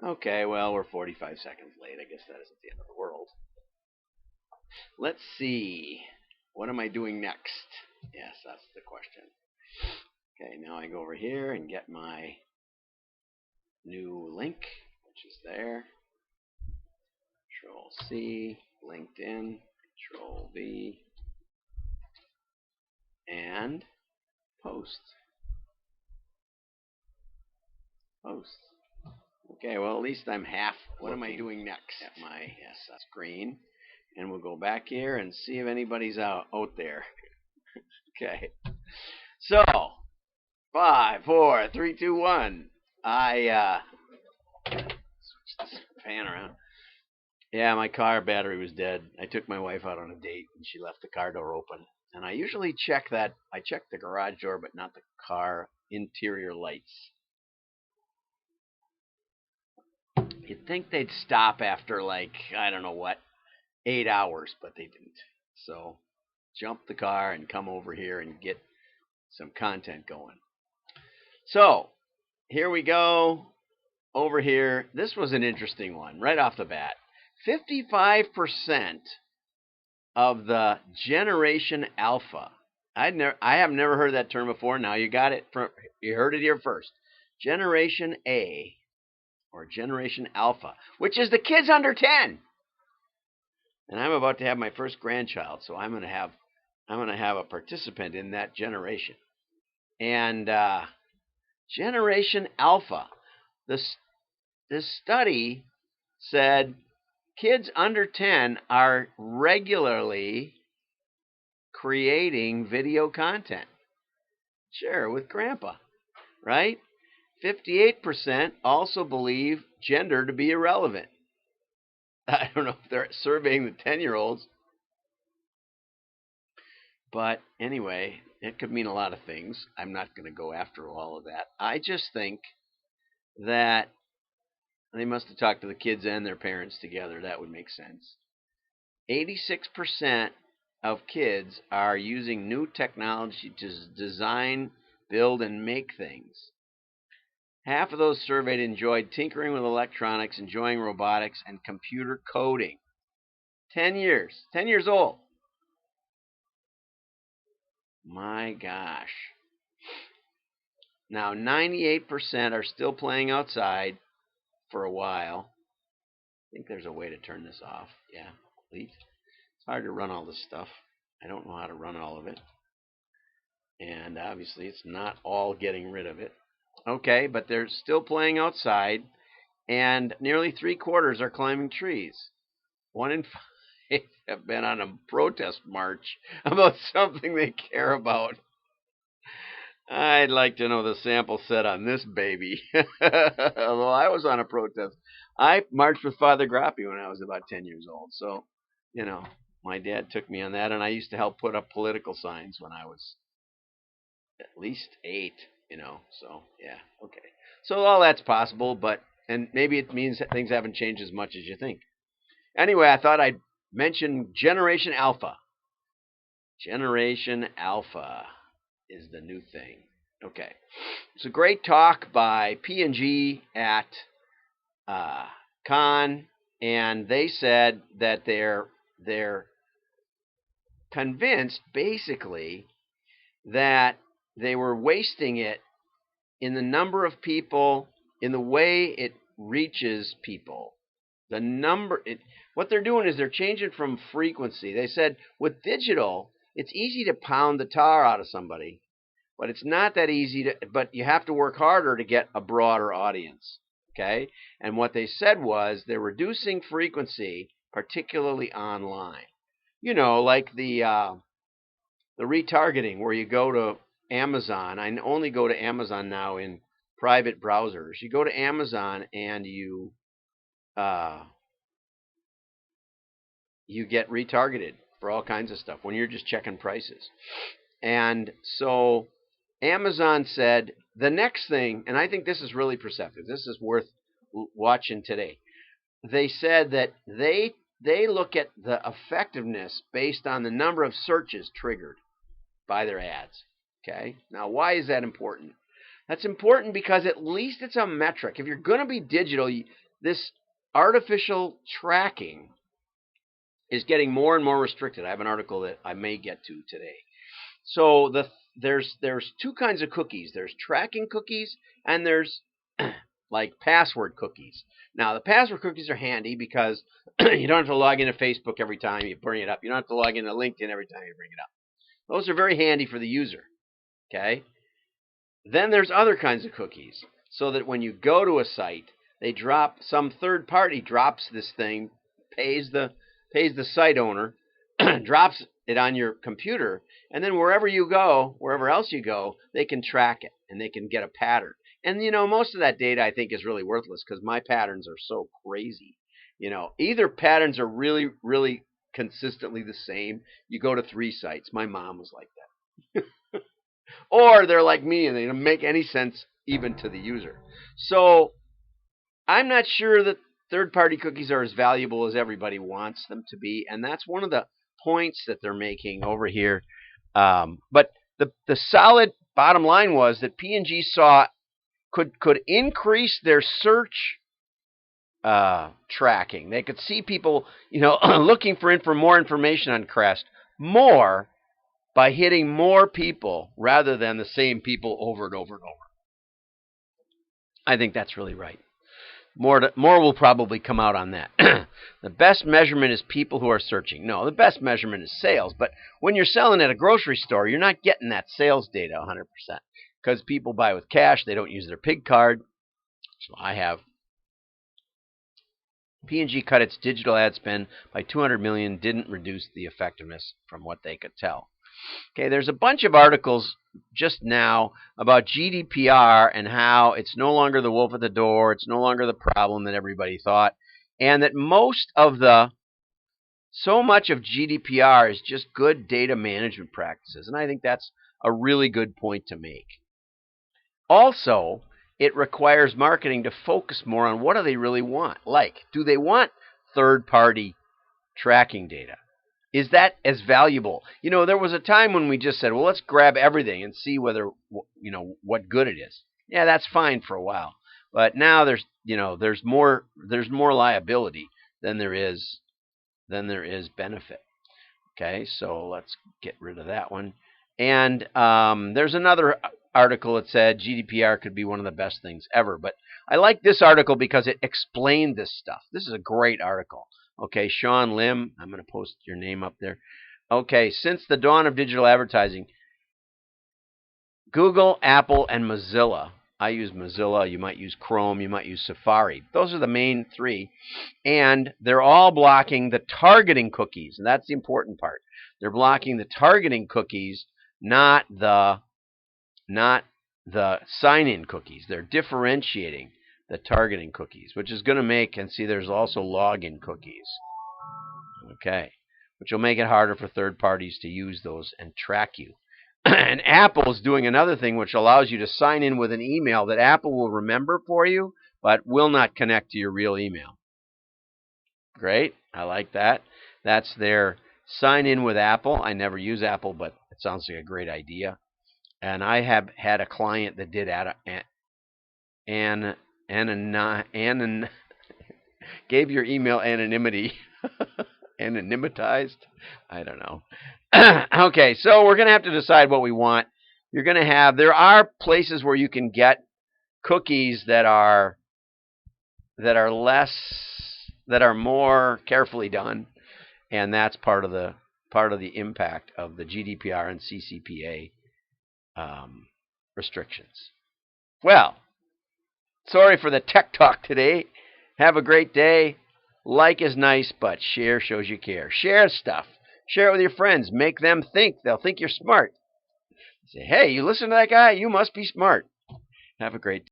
Okay, well, we're 45 seconds late. I guess that isn't the end of the world. Let's see. What am I doing next? Yes, that's the question. Okay, now I go over here and get my new link, which is there. Control C, LinkedIn, Control V, and post. Post. Okay, well, at least I'm half. What am I doing next? At my screen. And we'll go back here and see if anybody's out there. Okay. So, 5, 4, 3, 2, 1. I switch this fan around. Yeah, my car battery was dead. I took my wife out on a date and she left the car door open. And I usually check that. I check the garage door, but not the car interior lights. You'd think they'd stop after I don't know what, 8 hours, but they didn't. So jump the car and come over here and get some content going. So here we go. Over here, this was an interesting one right off the bat. 55% of the Generation Alpha. I have never heard that term before. Now you got it. You heard it here first. Generation A, or Generation Alpha, which is the kids under 10. And I'm about to have my first grandchild, so I'm going to have a participant in that generation. And Generation Alpha, this study said kids under 10 are regularly creating video content. Sure, with grandpa, right? 58% also believe gender to be irrelevant. I don't know if they're surveying the 10-year-olds. But anyway, it could mean a lot of things. I'm not going to go after all of that. I just think that they must have talked to the kids and their parents together. That would make sense. 86% of kids are using new technology to design, build, and make things. Half of those surveyed enjoyed tinkering with electronics, enjoying robotics, and computer coding. 10 years old. My gosh. Now, 98% are still playing outside for a while. I think there's a way to turn this off. Yeah, delete. It's hard to run all this stuff. I don't know how to run all of it. And obviously, it's not all getting rid of it. Okay, but they're still playing outside, and nearly 3/4 are climbing trees. 1 in 5 have been on a protest march about something they care about. I'd like to know the sample set on this baby. Although I was on a protest. I marched with Father Grappi when I was about 10 years old. So, my dad took me on that, and I used to help put up political signs when I was at least 8, So, yeah, okay. So all that's possible, and maybe it means that things haven't changed as much as you think. Anyway, I thought I'd mention Generation Alpha. Generation Alpha is the new thing. Okay. It's a great talk by P&G at Con, and they said that they're convinced, basically, that they were wasting it in the number of people, in the way it reaches people. What they're doing is they're changing from frequency. They said with digital, it's easy to pound the tar out of somebody, but it's not that easy but you have to work harder to get a broader audience. Okay? And what they said was they're reducing frequency, particularly online. Like the retargeting where you go to Amazon. I only go to Amazon now in private browsers. You go to Amazon and you get retargeted for all kinds of stuff when you're just checking prices. And so Amazon said the next thing, and I think this is really perceptive. This is worth watching today. They said that they look at the effectiveness based on the number of searches triggered by their ads. Okay? Now, why is that important? That's important because at least it's a metric. If you're going to be digital, this artificial tracking is getting more and more restricted. I have an article that I may get to today. So there's two kinds of cookies. There's tracking cookies and there's like password cookies. Now the password cookies are handy because you don't have to log into Facebook every time you bring it up. You don't have to log into LinkedIn every time you bring it up. Those are very handy for the user. Okay. Then there's other kinds of cookies, so that when you go to a site, they drop some third party drops this thing, pays the site owner, drops it on your computer, and then wherever else you go, they can track it and they can get a pattern. And most of that data I think is really worthless because my patterns are so crazy. Either patterns are really, really consistently the same. You go to 3 sites. My mom was like that. Or they're like me and they don't make any sense even to the user. So I'm not sure that third-party cookies are as valuable as everybody wants them to be, and that's one of the points that they're making over here. But the solid bottom line was that P&G saw could increase their search tracking. They could see people, looking for more information on Crest more by hitting more people rather than the same people over and over and over. I think that's really right. More will probably come out on that. The best measurement is people who are searching. No, the best measurement is sales. But when you're selling at a grocery store, you're not getting that sales data 100% because people buy with cash. They don't use their pig card. So I have P&G cut its digital ad spend by $200 million, didn't reduce the effectiveness from what they could tell. Okay, there's a bunch of articles just now about GDPR and how it's no longer the wolf at the door, it's no longer the problem that everybody thought, and that so much of GDPR is just good data management practices, and I think that's a really good point to make. Also, it requires marketing to focus more on what do they really want. Like, do they want third-party tracking data? Is that as valuable? There was a time when we just said, well, let's grab everything and see whether, what good it is. Yeah, that's fine for a while. But now there's more liability than there is benefit. Okay, so let's get rid of that one. And there's another article that said GDPR could be one of the best things ever. But I like this article because it explained this stuff. This is a great article. Okay, Sean Lim, I'm going to post your name up there. Okay, since the dawn of digital advertising, Google, Apple, and Mozilla. I use Mozilla. You might use Chrome. You might use Safari. Those are the main 3. And they're all blocking the targeting cookies. And that's the important part. They're blocking the targeting cookies, not the sign-in cookies. They're differentiating the targeting cookies, which is going to make, and see there's also login cookies, okay, which will make it harder for third parties to use those and track you. And Apple is doing another thing which allows you to sign in with an email that Apple will remember for you, but will not connect to your real email. Great, I like that. That's their sign in with Apple. I never use Apple, but it sounds like a great idea. And I have had a client that did gave your email anonymity. Anonymatized? I don't know. Okay, so we're going to have to decide what we want. There are places where you can get cookies that are more carefully done, and that's part of the impact of the GDPR and CCPA restrictions. Well, sorry for the tech talk today. Have a great day. Like is nice, but share shows you care. Share stuff. Share it with your friends. Make them think. They'll think you're smart. Say, hey, you listen to that guy? You must be smart. Have a great day.